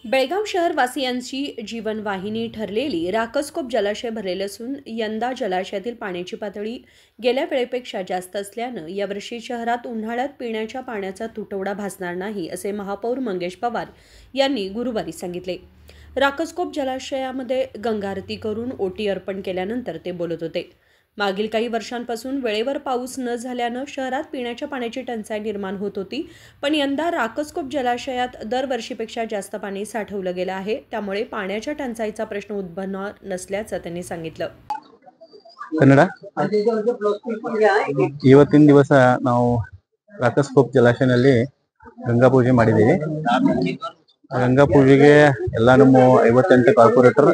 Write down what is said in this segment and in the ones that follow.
बेळगाव शहरवासियांची जीवनवाहिनी ठरलेली राकसकोप जलाशय भरलेले असून यंदा जलाशयातील पाण्याची पातळी गेल्या वेळेपेक्षा जास्त असल्यानं यावर्षी शहरात उन्हाळ्यात पिण्याच्या पाण्याचा तुटवडा भासणार नाही असे महापौर मंगेश पवार यांनी गुरुवारी सांगितले। राकसकोप जलाशयामध्ये गंगाआरती करून ओटी अर्पण केल्यानंतर ते बोलत होते। मागील काही वर्षांपासून वेळेवर पाऊस न झाल्यानं शहरात पिण्याच्या पाण्याची टंचाई निर्माण होत होती, पण यंदा राकसकोप जलाशयात दरवर्षीपेक्षा जास्त पाणी साठवलं गेलं आहे, त्यामुळे पाण्याच्या टंचाईचा प्रश्न उद्भवणार नसल्याचं त्यांनी सांगितलं। ಕನ್ನಡ ಇವತ್ತಿನ ದಿವಸ ನಾವು ರಾಕಸ್ಕೋಪ್ ಜಲಾಶಯದಲ್ಲಿ ಗಂಗಾ ಪೂಜೆ ಮಾಡಿದ್ದೀವಿ। ಗಂಗಾ ಪೂಜೆಗೆ ಎಲ್ಲ ನಮ್ಮ 58 ಕಾರ್ಪೊರೇಟರ್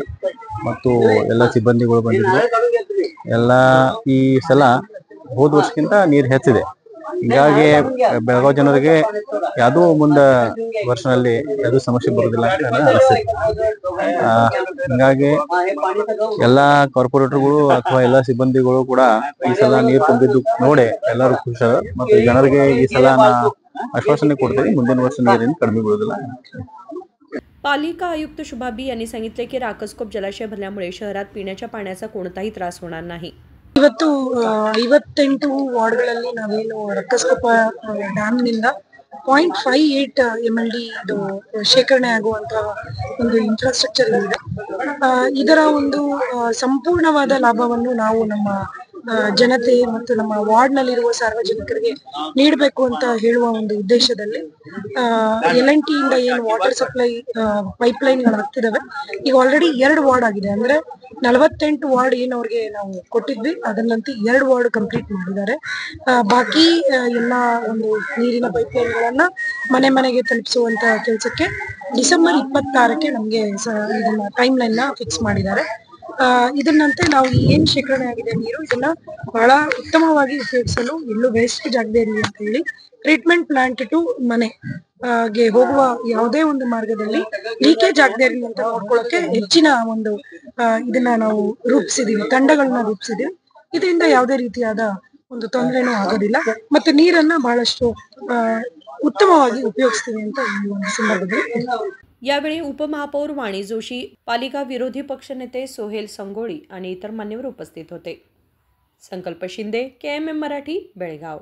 ಮತ್ತು ಎಲ್ಲ ಸಿಬ್ಬಂದಿಗಳು ಬಂದಿದ್ರು। ಎಲ್ಲ ಈ ಸಲ ಹೋದ ವರ್ಷಕ್ಕಿಂತ ನೀರು ಹೆಚ್ಚಿದೆ, ಹೀಗಾಗಿ ಬೆಳಗಾವಿ ಜನರಿಗೆ ಯಾವುದೋ ಮುಂದೆ ವರ್ಷದಲ್ಲಿ ಯಾವುದೂ ಸಮಸ್ಯೆ ಬರೋದಿಲ್ಲ ಅಂತ ನನಗೆ ಅನಿಸ್ತದೆ। ಹೀಗಾಗಿ ಎಲ್ಲ ಕಾರ್ಪೊರೇಟರ್ಗಳು ಅಥವಾ ಎಲ್ಲ ಸಿಬ್ಬಂದಿಗಳು ಕೂಡ ಈ ಸಲ ನೀರು ತುಂಬಿದ್ದು ನೋಡಿ ಎಲ್ಲರೂ ಖುಷಿ ಮತ್ತು ಜನರಿಗೆ ಈ ಸಲ आश्वासन ಕೊಡ್ತೀವಿ, ಮುಂದಿನ ವರ್ಷ ನೀರಿನ ಕಡಿಮೆ ಬೀಳೋದಿಲ್ಲ। पालिका आयुक्त शुभा बी यांनी सांगितले की राकसकोप जलाशय भरल्यामुळे शहरात पिण्याच्या पाण्याचा कोणताही त्रास होणार नाही। ಇವತ್ತು 58 ವಾರ್ಡ್ಗಳಲ್ಲಿ ನಾವೇನು ರಕ್ಕಸ್ಕೊಪ್ಪ ಡ್ಯಾಮ್ನಿಂದ 0.58 MLD ಇದು ಶೇಖರಣೆ ಆಗುವಂತಹ ಒಂದು ಇನ್ಫ್ರಾಸ್ಟ್ರಕ್ಚರ್ ಇದೆ। ಇದರ ಒಂದು ಸಂಪೂರ್ಣವಾದ ಲಾಭವನ್ನು ನಾವು ನಮ್ಮ ಜನತೆ ಮತ್ತು ನಮ್ಮ ವಾರ್ಡ್ನಲ್ಲಿರುವ ಸಾರ್ವಜನಿಕರಿಗೆ ನೀಡಬೇಕು ಅಂತ ಹೇಳುವ ಒಂದು ಉದ್ದೇಶದಲ್ಲಿ L&T ಇಂದ ಏನು ವಾಟರ್ ಸಪ್ಲೈ ಪೈಪ್ಲೈನ್ಗಳು ಆಗ್ತಿದಾವೆ, ಈಗ ಆಲ್ರೆಡಿ 2 ವಾರ್ಡ್ ಆಗಿದೆ। ಅಂದ್ರೆ 48 ವಾರ್ಡ್ ಏನು ಅವ್ರಿಗೆ ನಾವು ಕೊಟ್ಟಿದ್ವಿ ಅದನ್ನಂತೂ 2 ವಾರ್ಡ್ ಕಂಪ್ಲೀಟ್ ಮಾಡಿದ್ದಾರೆ। ಬಾಕಿ ಎಲ್ಲ ಒಂದು ನೀರಿನ ಪೈಪ್ಲೈನ್ಗಳನ್ನ ಮನೆ ಮನೆಗೆ ತಲುಪಿಸುವಂತ ಕೆಲಸಕ್ಕೆ ಡಿಸೆಂಬರ್ 26ಕ್ಕೆ ನಮಗೆ ಇದನ್ನ ಟೈಮ್ ಲೈನ್ ನ ಫಿಕ್ಸ್ ಮಾಡಿದ್ದಾರೆ। ಇದನ್ನಂತೆ ನಾವು ಏನ್ ಶೇಖರಣೆ ಆಗಿದೆ ನೀರು ಇದನ್ನ ಬಹಳ ಉತ್ತಮವಾಗಿ ಉಪಯೋಗಿಸಲು ಎಲ್ಲೂ ವೇಸ್ಟೇಜ್ ಆಗದೆ ಇರಲಿ ಅಂತ ಹೇಳಿ ಟ್ರೀಟ್ಮೆಂಟ್ ಪ್ಲಾಂಟ್ ಟು ಮನೆ ಗೆ ಹೋಗುವ ಯಾವುದೇ ಒಂದು ಮಾರ್ಗದಲ್ಲಿ ಲೀಕೇಜ್ ಆಗದೆ ಇರಲಿ ಅಂತ ನೋಡ್ಕೊಳ್ಳೋಕೆ ಹೆಚ್ಚಿನ ಒಂದು ಇದನ್ನ ನಾವು ರೂಪಿಸಿದೀವಿ, ತಂಡಗಳನ್ನ ರೂಪಿಸಿದೀವಿ। ಇದರಿಂದ ಯಾವುದೇ ರೀತಿಯಾದ ಒಂದು ತೊಂದರೆನೂ ಆಗೋದಿಲ್ಲ ಮತ್ತೆ ನೀರನ್ನ ಬಹಳಷ್ಟು उत्तमವಾಗಿ ಉಪಯೋಗಿಸ್ತೀವಿ ಅಂತ ಈ ಒಂದು ಸಂದರ್ಭದಲ್ಲಿ। यावेळी उपमहापौर वाणी जोशी, पालिका विरोधी पक्षनेते सोहेल संगोळी आणि इतर मान्यवर उपस्थित होते। संकल्प शिंदे, KMM मराठी, बेळगाव।